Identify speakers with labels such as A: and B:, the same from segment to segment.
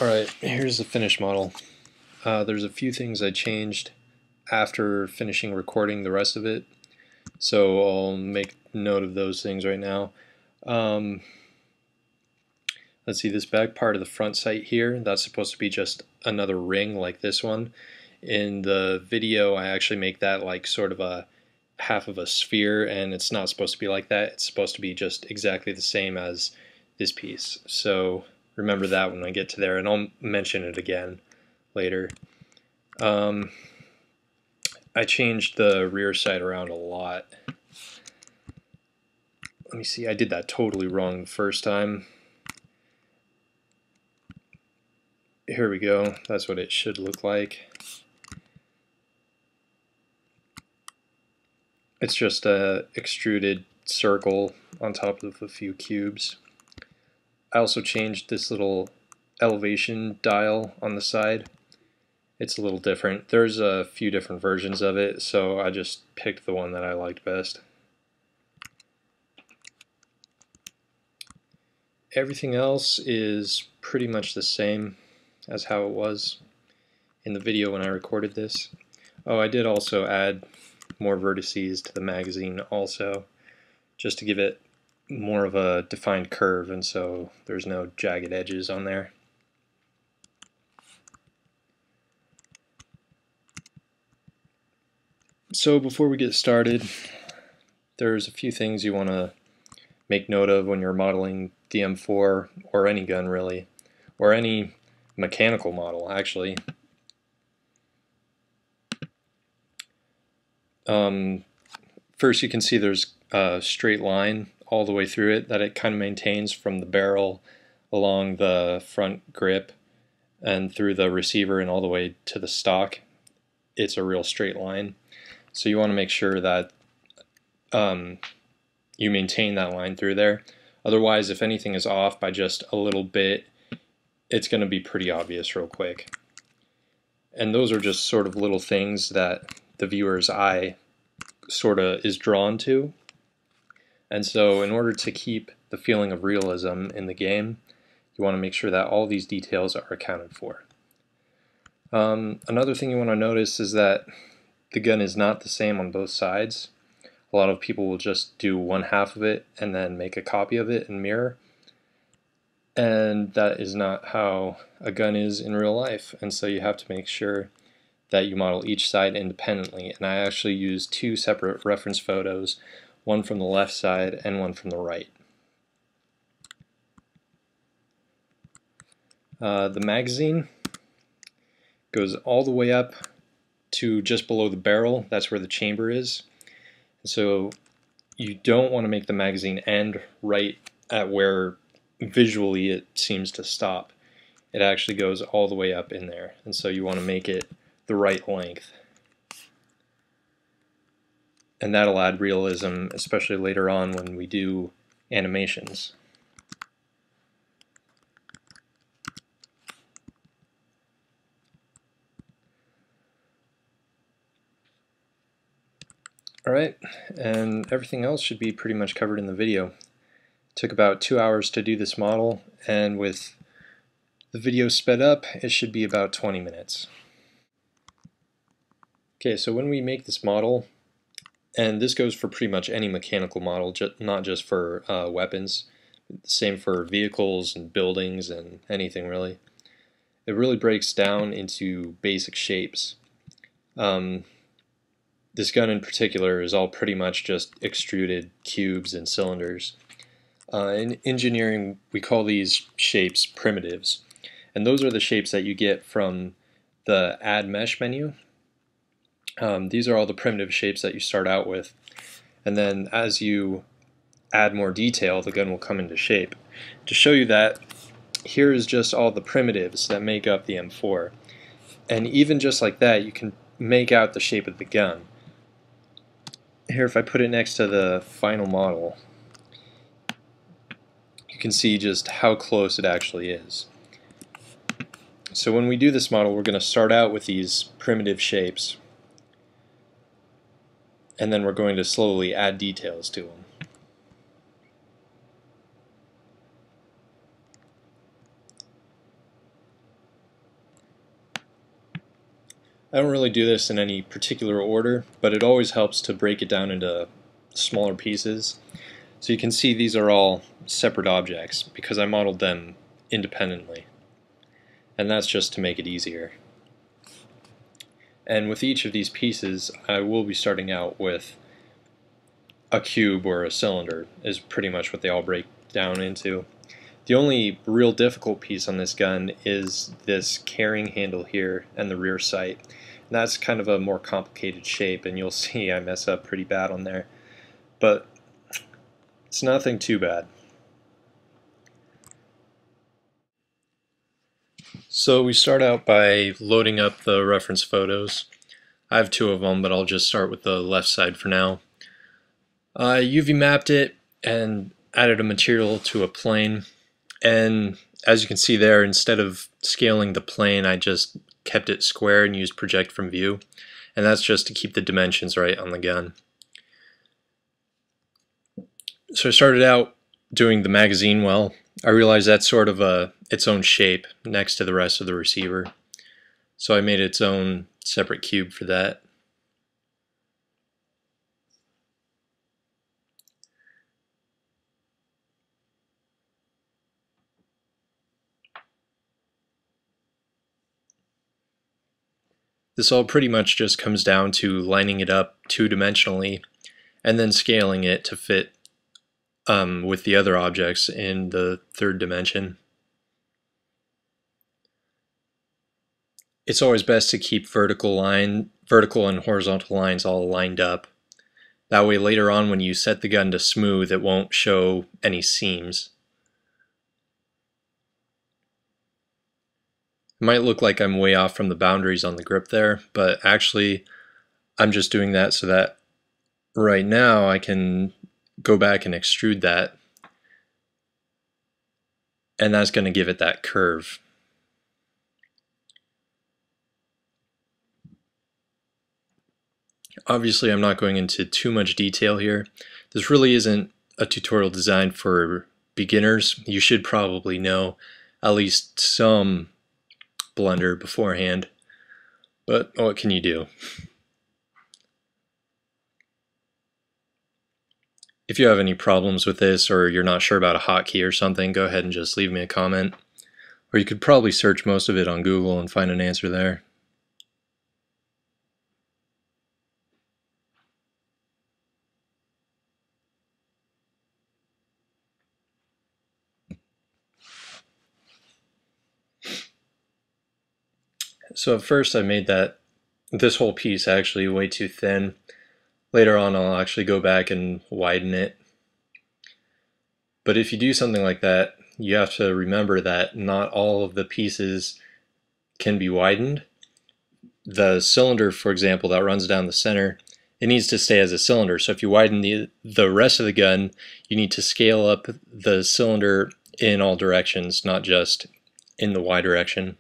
A: Alright, here's the finished model. There's a few things I changed after finishing recording the rest of it, so I'll make note of those things right now. Let's see, this back part of the front sight here, that's supposed to be just another ring like this one. In the video I actually make that like sort of a half of a sphere, and it's not supposed to be like that. It's supposed to be just exactly the same as this piece. So remember that when I get to there, and I'll mention it again later. I changed the rear sight around a lot. Let me see, I did that totally wrong the first time. Here we go, that's what it should look like. It's just a extruded circle on top of a few cubes. I also changed this little elevation dial on the side. It's a little different. There's a few different versions of it, so I just picked the one that I liked best. Everything else is pretty much the same as how it was in the video when I recorded this. Oh, I did also add more vertices to the magazine also, just to give it more of a defined curve, and so there's no jagged edges on there. So before we get started, there's a few things you want to make note of when you're modeling the M4, or any gun really, or any mechanical model actually. First, you can see there's a straight line all the way through it that it kind of maintains from the barrel along the front grip and through the receiver and all the way to the stock. It's a real straight line. So you want to make sure that you maintain that line through there. Otherwise, if anything is off by just a little bit, it's going to be pretty obvious real quick. And those are just sort of little things that the viewer's eye sort of is drawn to. And so in order to keep the feeling of realism in the game, you want to make sure that all these details are accounted for. Another thing you want to notice is that the gun is not the same on both sides. A lot of people will just do one half of it and then make a copy of it and mirror. And that is not how a gun is in real life. And so you have to make sure that you model each side independently. And I actually used two separate reference photos, one from the left side and one from the right. The magazine goes all the way up to just below the barrel. That's where the chamber is. So you don't want to make the magazine end right at where visually it seems to stop. It actually goes all the way up in there, and so you want to make it the right length. And that'll add realism, especially later on when we do animations. Alright, and everything else should be pretty much covered in the video. It took about 2 hours to do this model, and with the video sped up, it should be about 20 minutes. Okay, so when we make this model, and this goes for pretty much any mechanical model, not just for weapons, same for vehicles and buildings and anything really. It really breaks down into basic shapes. This gun in particular is all pretty much just extruded cubes and cylinders. In engineering, we call these shapes primitives, and those are the shapes that you get from the Add Mesh menu. These are all the primitive shapes that you start out with, and then as you add more detail, the gun will come into shape. To show you that, here is just all the primitives that make up the M4, and even just like that, you can make out the shape of the gun. Here, if I put it next to the final model, you can see just how close it actually is. So when we do this model, we're going to start out with these primitive shapes, and then we're going to slowly add details to them. I don't really do this in any particular order, but it always helps to break it down into smaller pieces. So you can see these are all separate objects because I modeled them independently. And that's just to make it easier. And with each of these pieces, I will be starting out with a cube or a cylinder, is pretty much what they all break down into. The only real difficult piece on this gun is this carrying handle here and the rear sight. And that's kind of a more complicated shape, and you'll see I mess up pretty bad on there. But it's nothing too bad. So we start out by loading up the reference photos. I have two of them, but I'll just start with the left side for now. UV mapped it and added a material to a plane, and as you can see there, instead of scaling the plane, I just kept it square and used project from view, and that's just to keep the dimensions right on the gun. So I started out doing the magazine well. I realized that's sort of its own shape next to the rest of the receiver, so I made its own separate cube for that. This all pretty much just comes down to lining it up two-dimensionally and then scaling it to fit with the other objects in the third dimension. It's always best to keep vertical and horizontal lines all lined up. That way later on when you set the gun to smooth, it won't show any seams. It might look like I'm way off from the boundaries on the grip there, but actually I'm just doing that so that right now I can go back and extrude that, and that's going to give it that curve. Obviously I'm not going into too much detail here. This really isn't a tutorial designed for beginners. You should probably know at least some Blender beforehand, but what can you do? If you have any problems with this, or you're not sure about a hotkey or something, go ahead and just leave me a comment. Or you could probably search most of it on Google and find an answer there. So at first I made this whole piece actually way too thin. Later on I'll actually go back and widen it. But if you do something like that, you have to remember that not all of the pieces can be widened. The cylinder, for example, that runs down the center, it needs to stay as a cylinder. So if you widen the rest of the gun, you need to scale up the cylinder in all directions, not just in the Y direction.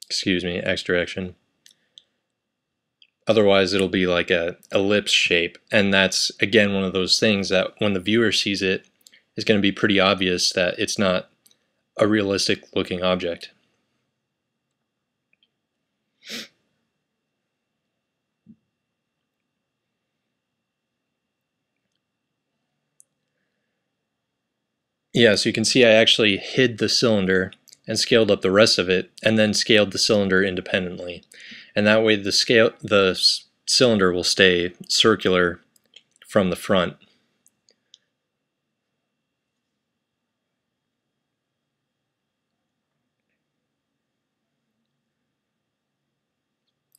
A: Excuse me, X direction. Otherwise it'll be like a ellipse shape, and that's again one of those things that when the viewer sees it, it's going to be pretty obvious that it's not a realistic looking object. Yeah, so you can see I actually hid the cylinder and scaled up the rest of it, and then scaled the cylinder independently. And that way the cylinder will stay circular from the front.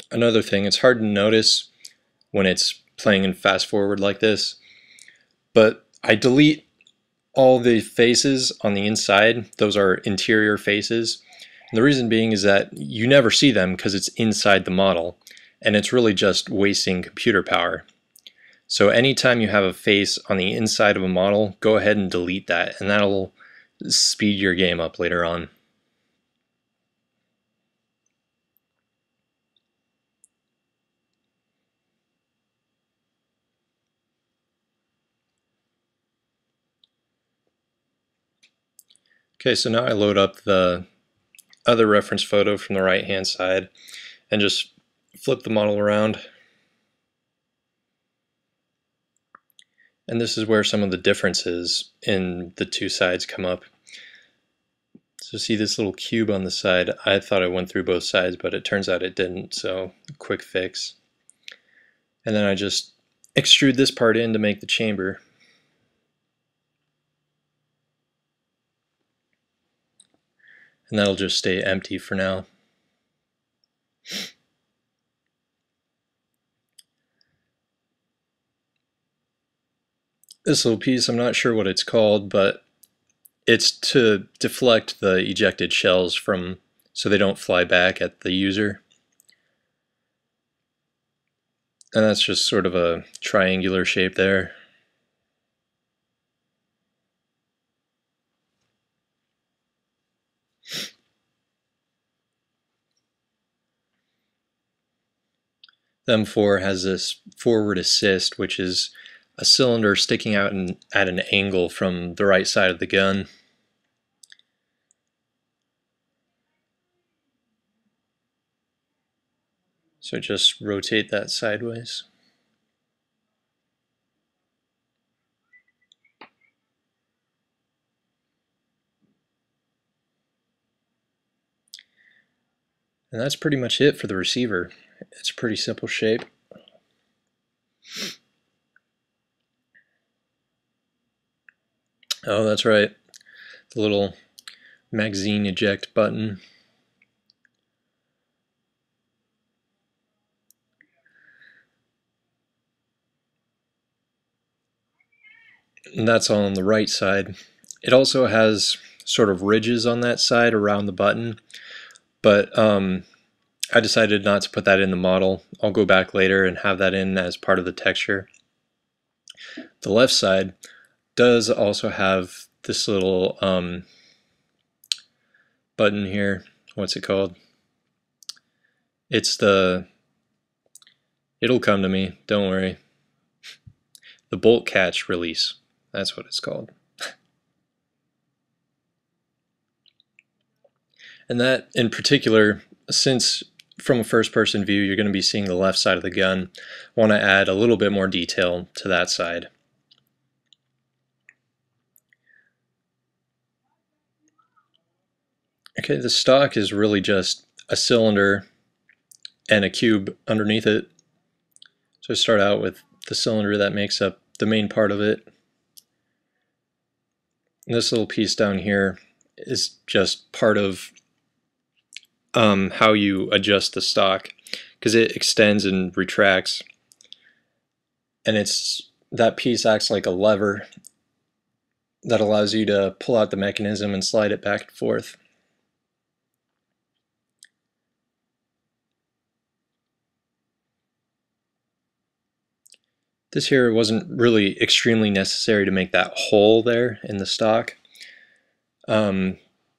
A: Another thing, it's hard to notice when it's playing in fast forward like this, but I delete all the faces on the inside. Those are interior faces. And the reason being is that you never see them because it's inside the model, and it's really just wasting computer power. So anytime you have a face on the inside of a model, go ahead and delete that, and that'll speed your game up later on. Okay, so now I load up the other reference photo from the right hand side, and just flip the model around. And this is where some of the differences in the two sides come up. So see this little cube on the side, I thought it went through both sides, but it turns out it didn't, so quick fix. And then I just extrude this part in to make the chamber. And that'll just stay empty for now. This little piece, I'm not sure what it's called, but it's to deflect the ejected shells from so they don't fly back at the user. And that's just sort of a triangular shape there. The M4 has this forward assist, which is a cylinder sticking out at an angle from the right side of the gun. So just rotate that sideways. And that's pretty much it for the receiver. It's a pretty simple shape. Oh, that's right. The little magazine eject button. And that's on the right side. It also has sort of ridges on that side around the button, but I decided not to put that in the model. I'll go back later and have that in as part of the texture. The left side does also have this little button here. What's it called? It'll come to me, don't worry. The bolt catch release, that's what it's called. And that in particular, since from a first person view you're going to be seeing the left side of the gun, I want to add a little bit more detail to that side. Okay, the stock is really just a cylinder and a cube underneath it. So I start out with the cylinder that makes up the main part of it. And this little piece down here is just part of how you adjust the stock, because it extends and retracts, and that piece acts like a lever that allows you to pull out the mechanism and slide it back and forth. This here wasn't really extremely necessary to make that hole there in the stock,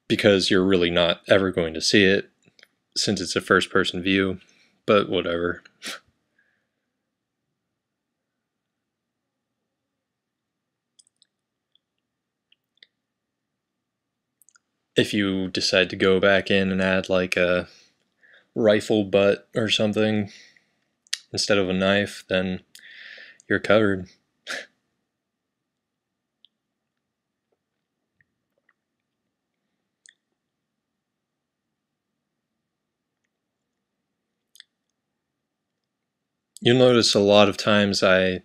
A: because you're really not ever going to see it since it's a first person view, but whatever. If you decide to go back in and add like a rifle butt or something instead of a knife, then you're covered. You'll notice a lot of times I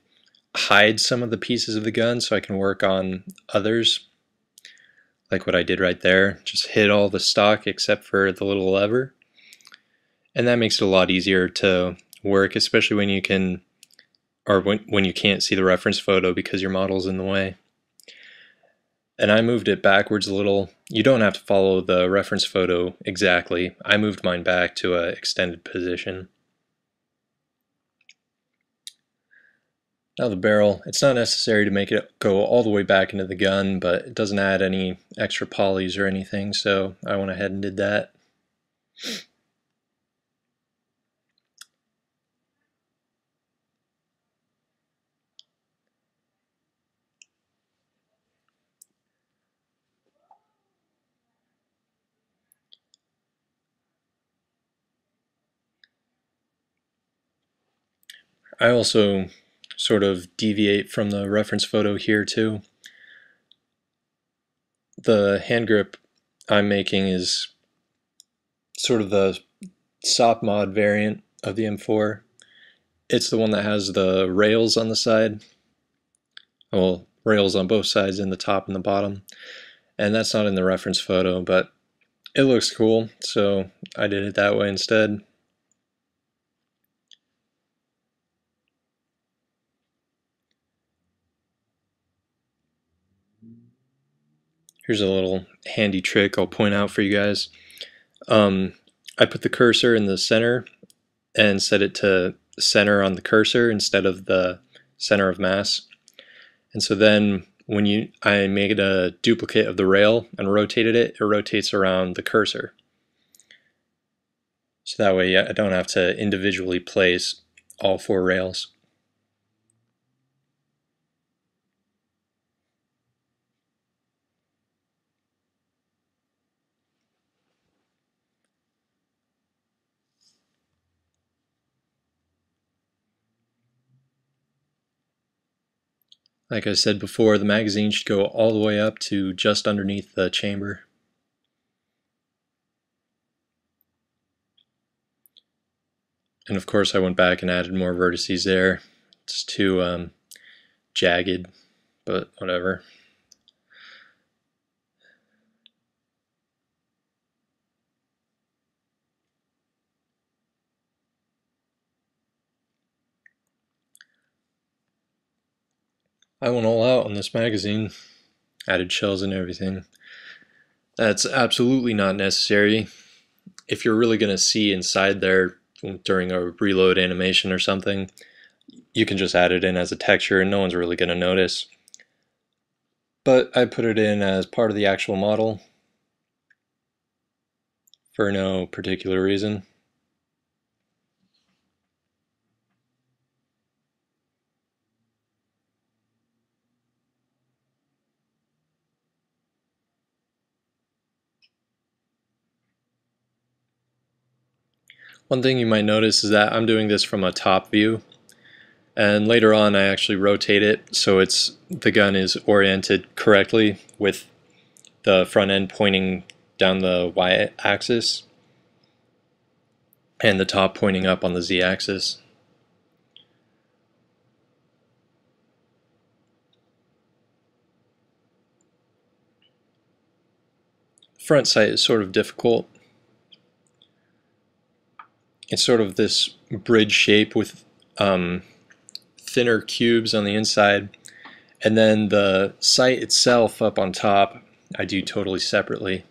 A: hide some of the pieces of the gun so I can work on others, like what I did right there. Just hid all the stock except for the little lever, and that makes it a lot easier to work, especially when you can, or when you can't see the reference photo because your model's in the way. And I moved it backwards a little. You don't have to follow the reference photo exactly. I moved mine back to an extended position. Now the barrel, it's not necessary to make it go all the way back into the gun, but it doesn't add any extra polys or anything, so I went ahead and did that. I also sort of deviate from the reference photo here too. The hand grip I'm making is sort of the SOP mod variant of the M4. It's the one that has the rails on the side. Well, rails on both sides, in the top and the bottom. And that's not in the reference photo, but it looks cool, so I did it that way instead. Here's a little handy trick I'll point out for you guys. I put the cursor in the center and set it to center on the cursor instead of the center of mass. And so then when I made a duplicate of the rail and rotated it, it rotates around the cursor. So that way I don't have to individually place all 4 rails. Like I said before, the magazine should go all the way up to just underneath the chamber. And of course I went back and added more vertices there. It's too jagged, but whatever. I went all out on this magazine, added shells and everything. That's absolutely not necessary. If you're really going to see inside there during a reload animation or something, you can just add it in as a texture and no one's really going to notice. But I put it in as part of the actual model for no particular reason. One thing you might notice is that I'm doing this from a top view, and later on I actually rotate it so the gun is oriented correctly with the front end pointing down the y-axis and the top pointing up on the z-axis. Front sight is sort of difficult. It's sort of this bridge shape with thinner cubes on the inside, and then the sight itself up on top I do totally separately.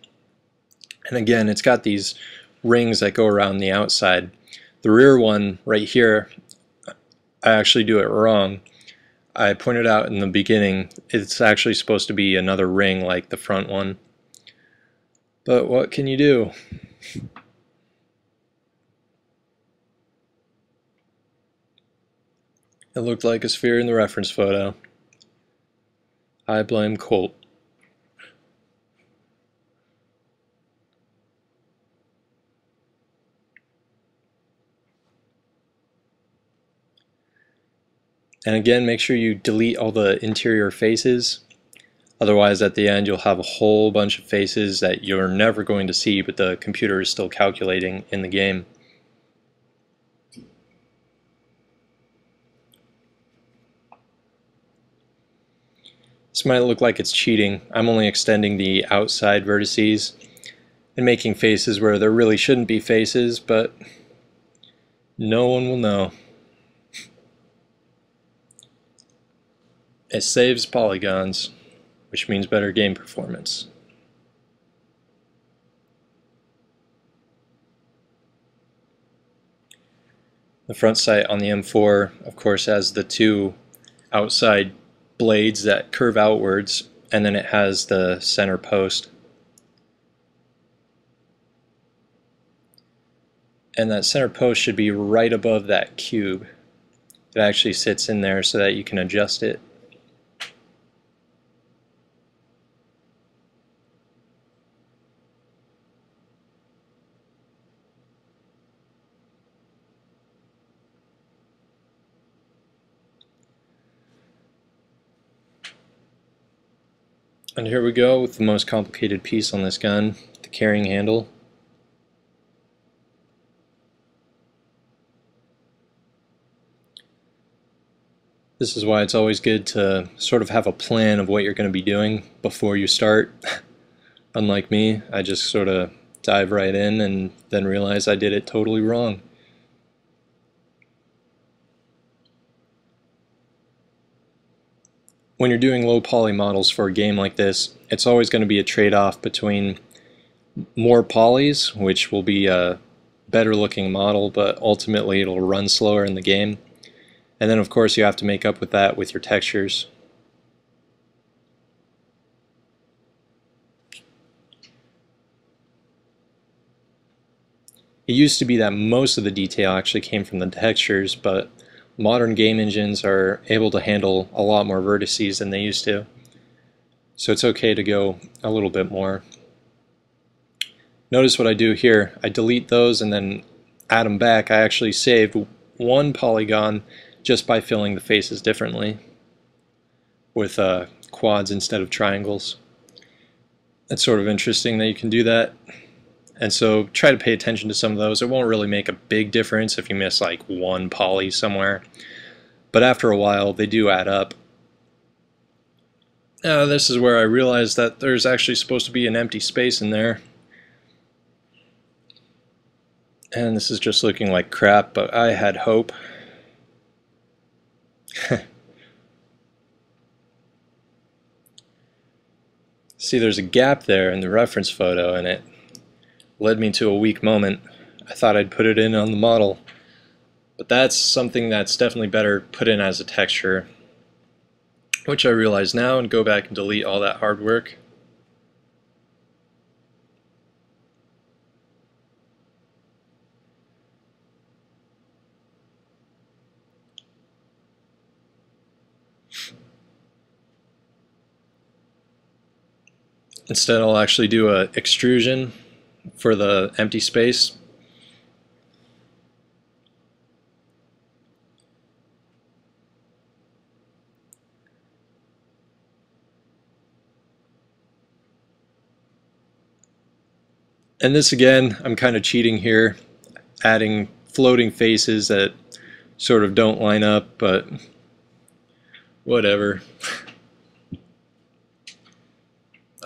A: And again, it's got these rings that go around the outside. The rear one right here, I actually do it wrong. I pointed out in the beginning it's actually supposed to be another ring like the front one. But what can you do? It looked like a sphere in the reference photo. I blame Colt. And again, make sure you delete all the interior faces. Otherwise, at the end, you'll have a whole bunch of faces that you're never going to see, but the computer is still calculating in the game. This might look like it's cheating. I'm only extending the outside vertices and making faces where there really shouldn't be faces, but no one will know. It saves polygons, which means better game performance. The front sight on the M4, of course, has the 2 outside blades that curve outwards, and then it has the center post. And that center post should be right above that cube. It actually sits in there so that you can adjust it. And here we go with the most complicated piece on this gun, the carrying handle. This is why it's always good to sort of have a plan of what you're going to be doing before you start. Unlike me, I just sort of dive right in and then realize I did it totally wrong. When you're doing low poly models for a game like this, it's always going to be a trade-off between more polys, which will be a better looking model, but ultimately it'll run slower in the game. And then of course you have to make up with that with your textures. It used to be that most of the detail actually came from the textures, but modern game engines are able to handle a lot more vertices than they used to. So it's okay to go a little bit more. Notice what I do here. I delete those and then add them back. I actually saved one polygon just by filling the faces differently with quads instead of triangles. It's sort of interesting that you can do that. And so try to pay attention to some of those. It won't really make a big difference if you miss like one poly somewhere, but after a while they do add up. Now this is where I realized that there's actually supposed to be an empty space in there. And this is just looking like crap, but I had hope. See, there's a gap there in the reference photo, and it led me to a weak moment. I thought I'd put it in on the model, but that's something that's definitely better put in as a texture, which I realize now, and go back and delete all that hard work. Instead I'll actually do an extrusion for the empty space. And this again, I'm kind of cheating here, adding floating faces that sort of don't line up, but whatever.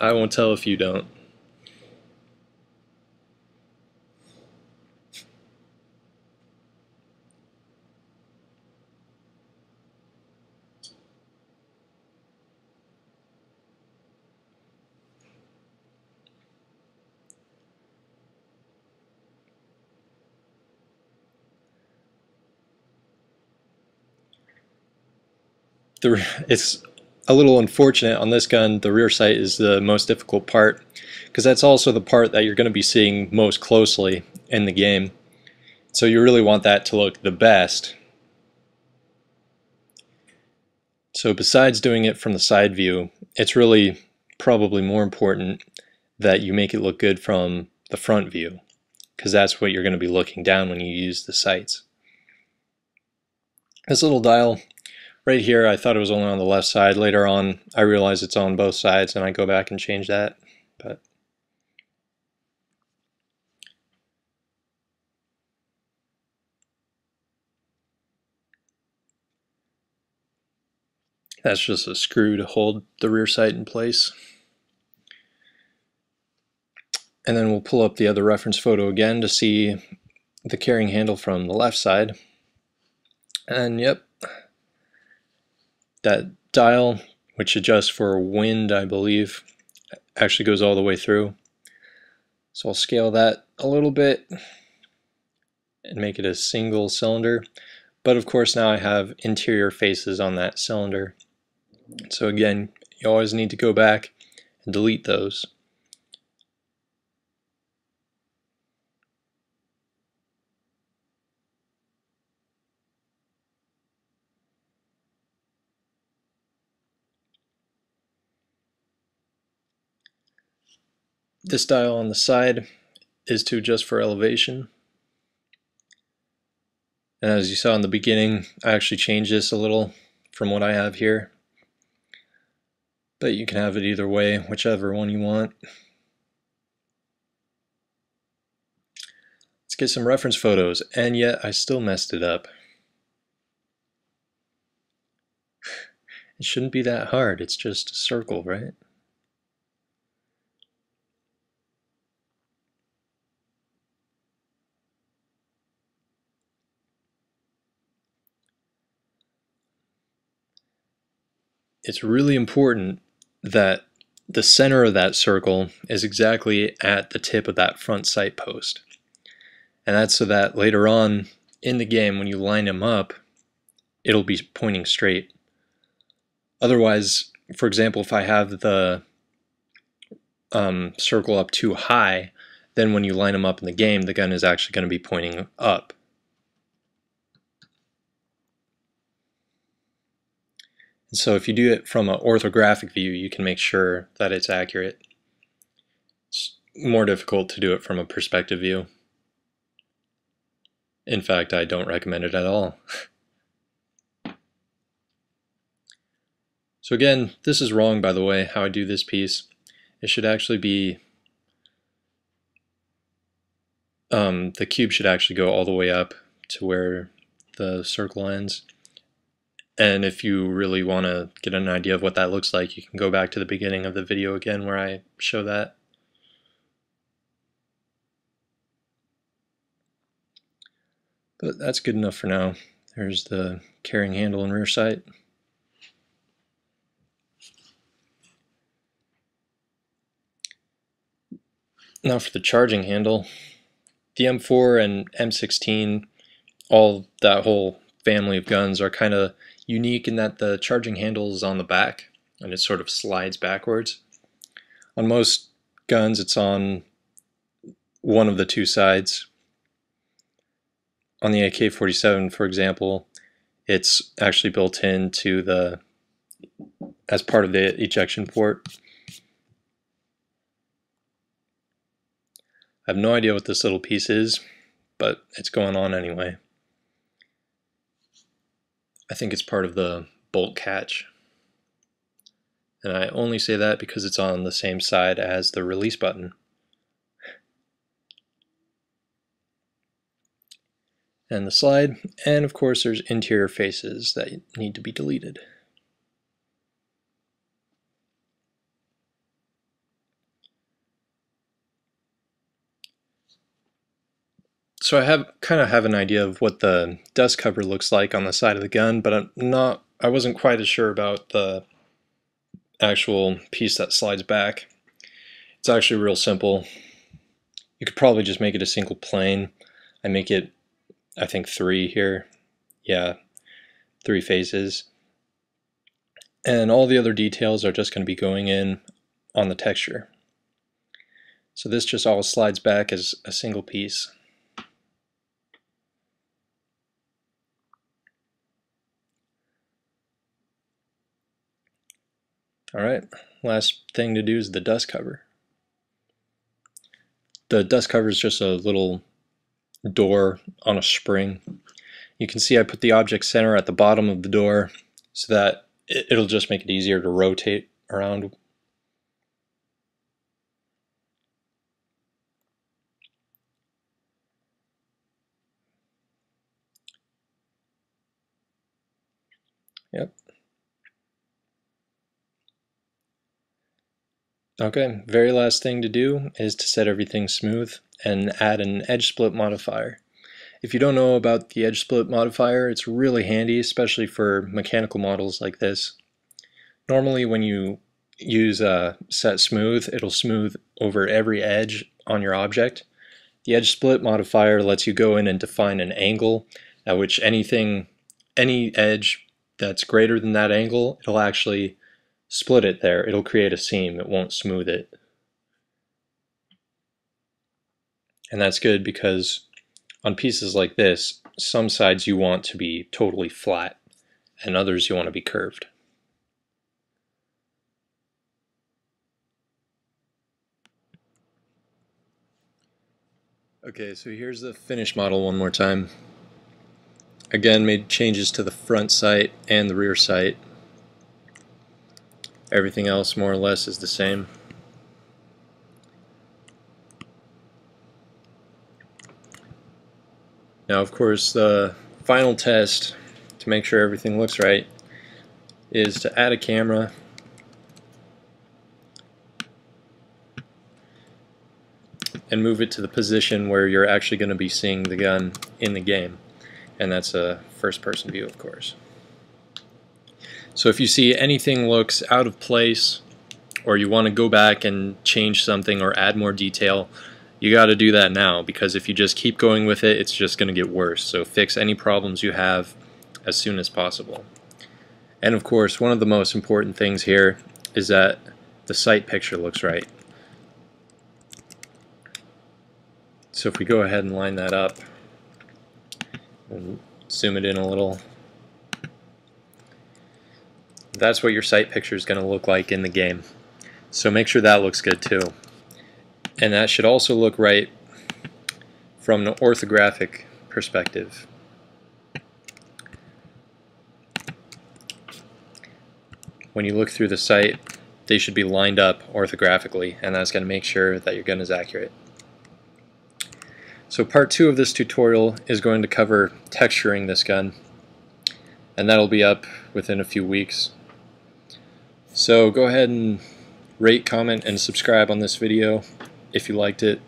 A: I won't tell if you don't. It's a little unfortunate on this gun. The rear sight is the most difficult part, because that's also the part that you're going to be seeing most closely in the game. So you really want that to look the best. So besides doing it from the side view, it's really probably more important that you make it look good from the front view, because that's what you're going to be looking down when you use the sights. This little dial right here, I thought it was only on the left side. Later on, I realized it's on both sides, and I go back and change that. But that's just a screw to hold the rear sight in place. And then we'll pull up the other reference photo again to see the carrying handle from the left side. And yep, that dial, which adjusts for wind, I believe, actually goes all the way through. So I'll scale that a little bit and make it a single cylinder. But of course now I have interior faces on that cylinder. So again, you always need to go back and delete those. This dial on the side is to adjust for elevation. And as you saw in the beginning, I actually changed this a little from what I have here. but you can have it either way, whichever one you want. Let's get some reference photos, and yet I still messed it up. It shouldn't be that hard, it's just a circle, right? It's really important that the center of that circle is exactly at the tip of that front sight post. And that's so that later on in the game, when you line them up, it'll be pointing straight. Otherwise, for example, if I have the circle up too high, then when you line them up in the game, the gun is actually going to be pointing up. And so if you do it from an orthographic view, you can make sure that it's accurate. It's more difficult to do it from a perspective view. In fact, I don't recommend it at all. So again, this is wrong, by the way, how I do this piece. It should actually be, the cube should actually go all the way up to where the circle ends. And if you really want to get an idea of what that looks like, you can go back to the beginning of the video again where I show that. But that's good enough for now. There's the carrying handle and rear sight. Now for the charging handle. The M4 and M16, that whole family of guns are kind of unique in that the charging handle is on the back and it sort of slides backwards. On most guns it's on one of the two sides. On the AK-47, for example, it's actually built into as part of the ejection port. I have no idea what this little piece is, but it's going on anyway. I think it's part of the bolt catch. And I only say that because it's on the same side as the release button. And the slide, and of course there's interior faces that need to be deleted. So I kind of have an idea of what the dust cover looks like on the side of the gun, but I wasn't quite as sure about the actual piece that slides back. It's actually real simple. You could probably just make it a single plane. I make it, I think, 3 here. Yeah, 3 faces. And all the other details are just going to be going in on the texture. So this just all slides back as a single piece. Alright, last thing to do is the dust cover. The dust cover is just a little door on a spring. You can see I put the object center at the bottom of the door so that it'll just make it easier to rotate around. Yep. Okay, very last thing to do is to set everything smooth and add an edge split modifier. If you don't know about the edge split modifier, it's really handy, especially for mechanical models like this. Normally when you use set smooth, it'll smooth over every edge on your object. The edge split modifier lets you go in and define an angle at which any edge that's greater than that angle, it'll actually split it there. It'll create a seam. It won't smooth it. And that's good because on pieces like this, some sides you want to be totally flat and others you want to be curved. Okay, so here's the finished model one more time. Again, made changes to the front sight and the rear sight. Everything else more or less is the same. Now, of course, the final test to make sure everything looks right is to add a camera and move it to the position where you're actually going to be seeing the gun in the game, and that's a first-person view, of course. So if you see anything looks out of place, or you want to go back and change something or add more detail, you got to do that now, because if you just keep going with it, it's just going to get worse. So fix any problems you have as soon as possible. And of course, one of the most important things here is that the sight picture looks right. So if we go ahead and line that up and zoom it in a little, that's what your sight picture is going to look like in the game. So make sure that looks good too. And that should also look right from an orthographic perspective. When you look through the sight, they should be lined up orthographically, and that's going to make sure that your gun is accurate. So part 2 of this tutorial is going to cover texturing this gun, and that'll be up within a few weeks. So go ahead and rate, comment, and subscribe on this video if you liked it,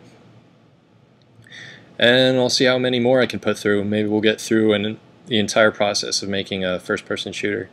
A: and I'll see how many more I can put through. Maybe we'll get through the entire process of making a first-person shooter.